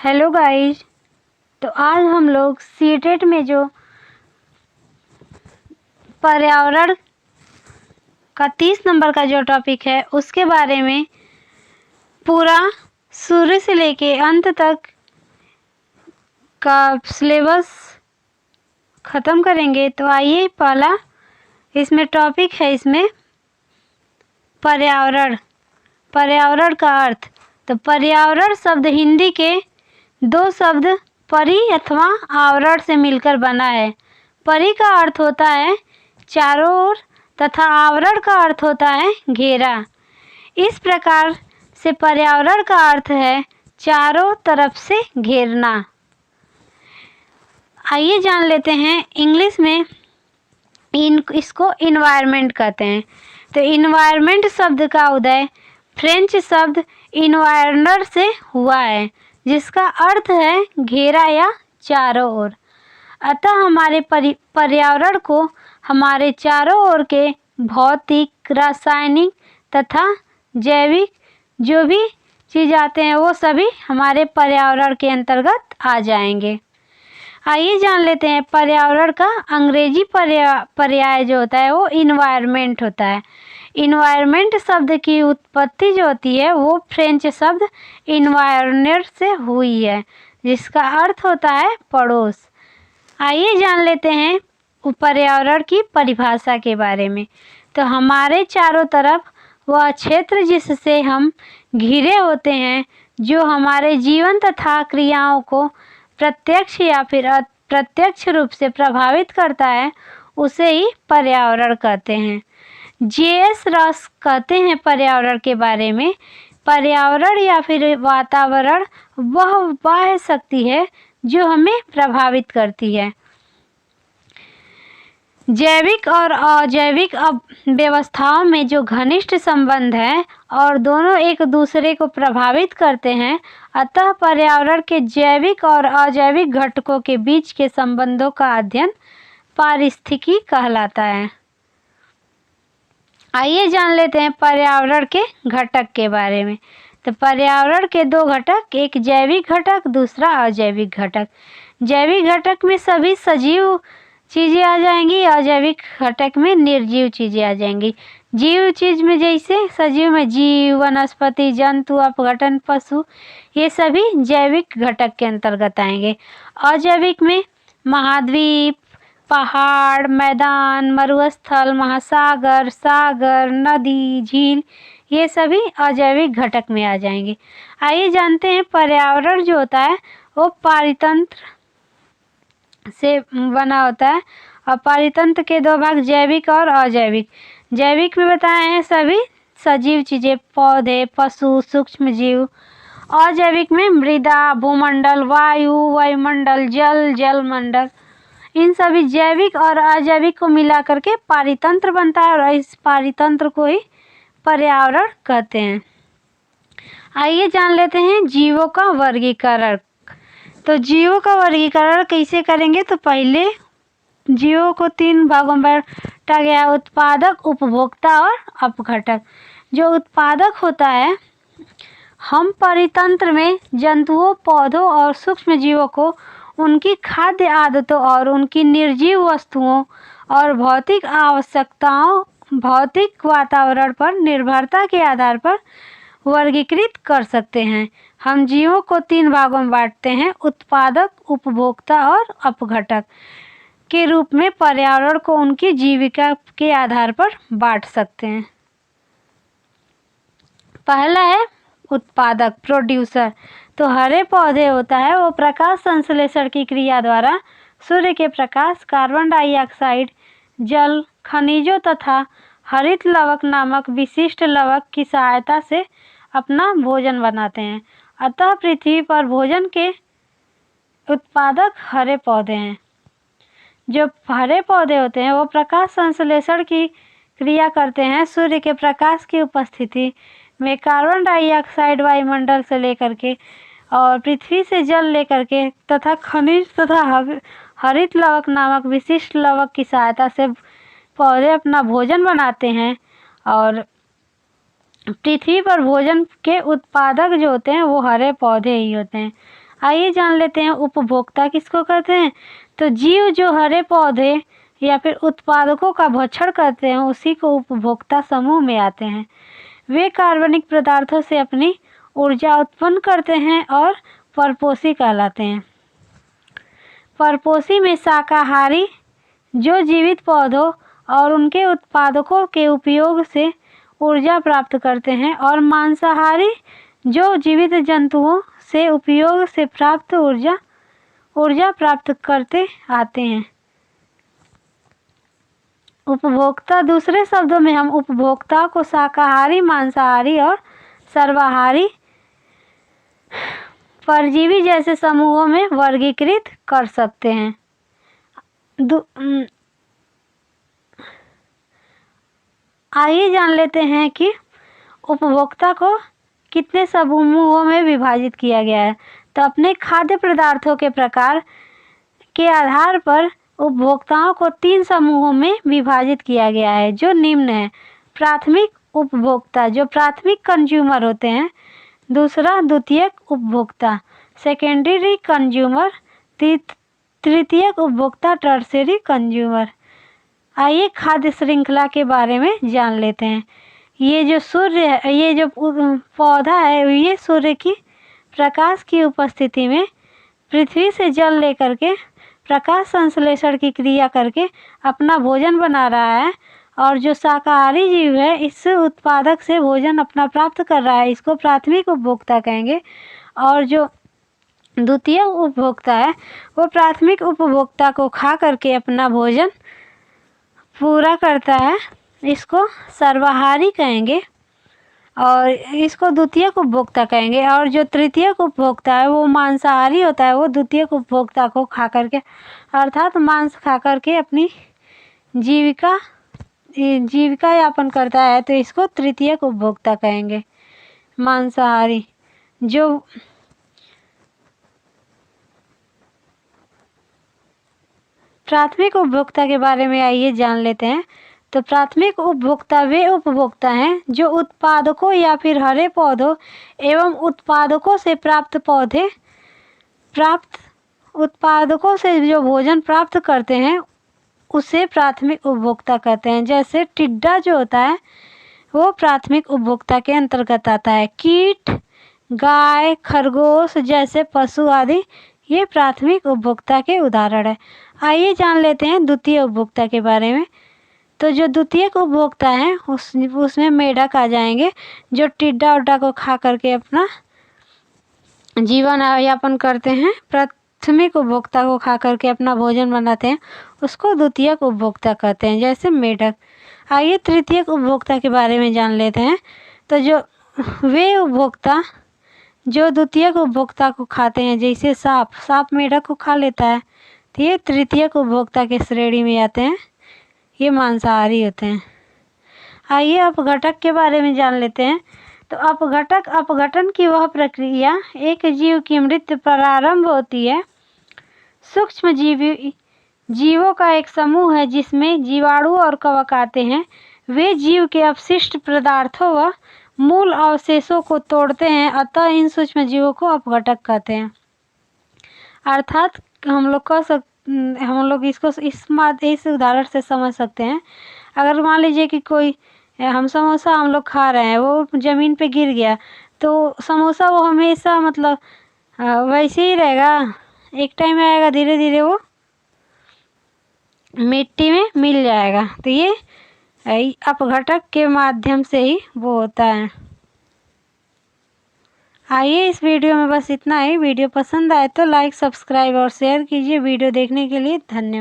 Hello guys. तो आज हम लोग सीटेट में जो पर्यावरण का 30 नंबर का जो टॉपिक है उसके बारे में पूरा शुरू से लेके अंत तक का सिलेबस ख़त्म करेंगे। तो आइए, पहला इसमें टॉपिक है, इसमें पर्यावरण। पर्यावरण का अर्थ। तो पर्यावरण शब्द हिंदी के दो शब्द परि अथवा आवरण से मिलकर बना है। परि का अर्थ होता है चारों ओर तथा आवरण का अर्थ होता है घेरा। इस प्रकार से पर्यावरण का अर्थ है चारों तरफ से घेरना। आइए जान लेते हैं इंग्लिश में इसको इन्वायरमेंट कहते हैं। तो इन्वायरमेंट शब्द का उदय फ्रेंच शब्द इन्वायरनर से हुआ है, जिसका अर्थ है घेरा या चारों ओर। अतः हमारे पर्यावरण को हमारे चारों ओर के भौतिक, रासायनिक तथा जैविक जो भी चीज़ आते हैं वो सभी हमारे पर्यावरण के अंतर्गत आ जाएंगे। आइए जान लेते हैं पर्यावरण का अंग्रेजी पर्याय जो होता है वो इन्वायरमेंट होता है। इन्वायरमेंट शब्द की उत्पत्ति जो होती है वो फ्रेंच शब्द इन्वायरनर से हुई है, जिसका अर्थ होता है पड़ोस। आइए जान लेते हैं पर्यावरण की परिभाषा के बारे में। तो हमारे चारों तरफ वह क्षेत्र जिससे हम घिरे होते हैं, जो हमारे जीवन तथा क्रियाओं को प्रत्यक्ष या फिर अप्रत्यक्ष रूप से प्रभावित करता है, उसे ही पर्यावरण कहते हैं। जे.एस. रॉस कहते हैं पर्यावरण के बारे में, पर्यावरण या फिर वातावरण वह बाह्य शक्ति है जो हमें प्रभावित करती है। जैविक और अजैविक व्यवस्थाओं में जो घनिष्ठ संबंध है और दोनों एक दूसरे को प्रभावित करते हैं, अतः पर्यावरण के जैविक और अजैविक घटकों के बीच के संबंधों का अध्ययन पारिस्थितिकी कहलाता है। आइए जान लेते हैं पर्यावरण के घटक के बारे में। तो पर्यावरण के दो घटक, एक जैविक घटक, दूसरा अजैविक घटक। जैविक घटक में सभी सजीव चीज़ें आ जाएंगी, अजैविक घटक में निर्जीव चीज़ें आ जाएंगी। जीव चीज़ में जैसे सजीव में जीव, वनस्पति, जंतु, अपघटन, पशु, ये सभी जैविक घटक के अंतर्गत आएंगे। अजैविक में महाद्वीप, पहाड़, मैदान, मरुस्थल, महासागर, सागर, नदी, झील, ये सभी अजैविक घटक में आ जाएंगे। आइए जानते हैं पर्यावरण जो होता है वो पारितंत्र से बना होता है, और पारितंत्र के दो भाग, जैविक और अजैविक। जैविक में बताए हैं सभी सजीव चीज़ें, पौधे, पशु, सूक्ष्म जीव। अजैविक में मृदा, भूमंडल, वायु, वायुमंडल, जल, जलमंडल। इन सभी जैविक और अजैविक को मिला करके पारितंत्र बनता है, और इस पारितंत्र को ही पर्यावरण कहते हैं। आइए जान लेते हैं जीवों का वर्गीकरण। तो जीवों का वर्गीकरण कैसे करेंगे? तो पहले जीवों को 3 भागों में बांटा गया, उत्पादक, उपभोक्ता और अपघटक। जो उत्पादक होता है, हम परितंत्र में जंतुओं, पौधों और सूक्ष्म जीवों को उनकी खाद्य आदतों और उनकी निर्जीव वस्तुओं और भौतिक आवश्यकताओं, भौतिक वातावरण पर निर्भरता के आधार पर वर्गीकृत कर सकते हैं। हम जीवों को 3 भागों में बांटते हैं, उत्पादक, उपभोक्ता और अपघटक के रूप में पर्यावरण को उनकी जीविका के आधार पर बांट सकते हैं। पहला है उत्पादक, प्रोड्यूसर। तो हरे पौधे होता है वो प्रकाश संश्लेषण की क्रिया द्वारा सूर्य के प्रकाश, कार्बन डाइऑक्साइड, जल, खनिजों तथा हरित लवक नामक विशिष्ट लवक की सहायता से अपना भोजन बनाते हैं। अतः पृथ्वी पर भोजन के उत्पादक हरे पौधे हैं। जो हरे पौधे होते हैं वो प्रकाश संश्लेषण की क्रिया करते हैं। सूर्य के प्रकाश की उपस्थिति में कार्बन डाइऑक्साइड वायुमंडल से लेकर के और पृथ्वी से जल लेकर के तथा खनिज तथा हरित लवक नामक विशिष्ट लवक की सहायता से पौधे अपना भोजन बनाते हैं, और पृथ्वी पर भोजन के उत्पादक जो होते हैं वो हरे पौधे ही होते हैं। आइए जान लेते हैं उपभोक्ता किसको कहते हैं। तो जीव जो हरे पौधे या फिर उत्पादकों का भक्षण करते हैं उसी को उपभोक्ता समूह में आते हैं। वे कार्बनिक पदार्थों से अपनी ऊर्जा उत्पन्न करते हैं और परपोषी कहलाते हैं। परपोषी में शाकाहारी जो जीवित पौधों और उनके उत्पादकों के उपयोग से ऊर्जा प्राप्त करते हैं, और मांसाहारी जो जीवित जंतुओं से उपयोग से प्राप्त ऊर्जा प्राप्त करते आते हैं। उपभोक्ता, दूसरे शब्दों में हम उपभोक्ता को शाकाहारी, मांसाहारी और सर्वाहारी परजीवी जैसे समूहों में वर्गीकृत कर सकते हैं। आइए जान लेते हैं कि उपभोक्ता को कितने समूहों में विभाजित किया गया है। तो अपने खाद्य पदार्थों के प्रकार के आधार पर उपभोक्ताओं को 3 समूहों में विभाजित किया गया है, जो निम्न है। प्राथमिक उपभोक्ता, जो प्राथमिक कंज्यूमर होते हैं। दूसरा द्वितीयक उपभोक्ता, सेकेंडरी कंज्यूमर। तृतीयक उपभोक्ता, टर्शियरी कंज्यूमर। आइए खाद्य श्रृंखला के बारे में जान लेते हैं। ये जो सूर्य है, ये जो पौधा है, ये सूर्य की प्रकाश की उपस्थिति में पृथ्वी से जल लेकर के प्रकाश संश्लेषण की क्रिया करके अपना भोजन बना रहा है। और जो शाकाहारी जीव है इस उत्पादक से भोजन अपना प्राप्त कर रहा है, इसको प्राथमिक उपभोक्ता कहेंगे। और जो द्वितीय उपभोक्ता है वो प्राथमिक उपभोक्ता को खा करके अपना भोजन पूरा करता है, इसको सर्वाहारी कहेंगे और इसको द्वितीयक उपभोक्ता कहेंगे। और जो तृतीयक उपभोक्ता है वो मांसाहारी होता है, वो द्वितीयक उपभोक्ता को खा करके अर्थात मांस खा करके अपनी जीविका यापन करता है, तो इसको तृतीयक उपभोक्ता कहेंगे। मांसाहारी जो प्राथमिक उपभोक्ता के बारे में आइए जान लेते हैं। तो प्राथमिक उपभोक्ता वे उपभोक्ता हैं जो उत्पादकों या फिर हरे पौधों एवं उत्पादकों से उत्पादकों से जो भोजन प्राप्त करते हैं उसे प्राथमिक उपभोक्ता कहते हैं। जैसे टिड्डा जो होता है वो प्राथमिक उपभोक्ता के अंतर्गत आता है। कीट, गाय, खरगोश जैसे पशु आदि ये प्राथमिक उपभोक्ता के उदाहरण है। आइए जान लेते हैं द्वितीय उपभोक्ता के बारे में। तो जो द्वितीयक उपभोक्ता है उसमें मेढक आ जाएंगे, जो टिड्डा उड्डा को खा करके अपना जीवन यापन करते हैं। प्राथमिक उपभोक्ता को खा करके अपना भोजन बनाते हैं, उसको द्वितीयक उपभोक्ता कहते हैं, जैसे मेढक। आइए तृतीयक उपभोक्ता के बारे में जान लेते हैं। तो जो वे उपभोक्ता जो द्वितीयक उपभोक्ता को खाते हैं, जैसे सांप मेढक को खा लेता है, तो ये तृतीयक उपभोक्ता के श्रेणी में आते हैं, ये मांसाहारी होते हैं। आइए अपघटक के बारे में जान लेते हैं। तो अपघटन की वह प्रक्रिया एक जीव की मृत्यु प्रारंभ होती है। सूक्ष्म जीवों का एक समूह है जिसमें जीवाणु और कवक आते हैं। वे जीव के अपशिष्ट पदार्थों व मूल अवशेषों को तोड़ते हैं, अतः इन सूक्ष्म जीवों को अपघटक कहते हैं। अर्थात हम लोग इसको इस उदाहरण से समझ सकते हैं। अगर मान लीजिए कि कोई समोसा हम लोग खा रहे हैं, वो ज़मीन पे गिर गया, तो समोसा वो हमेशा मतलब वैसे ही रहेगा। एक टाइम में आएगा, धीरे धीरे वो मिट्टी में मिल जाएगा। तो ये अपघटक के माध्यम से ही वो होता है। आइए इस वीडियो में बस इतना ही। वीडियो पसंद आए तो लाइक, सब्सक्राइब और शेयर कीजिए। वीडियो देखने के लिए धन्यवाद।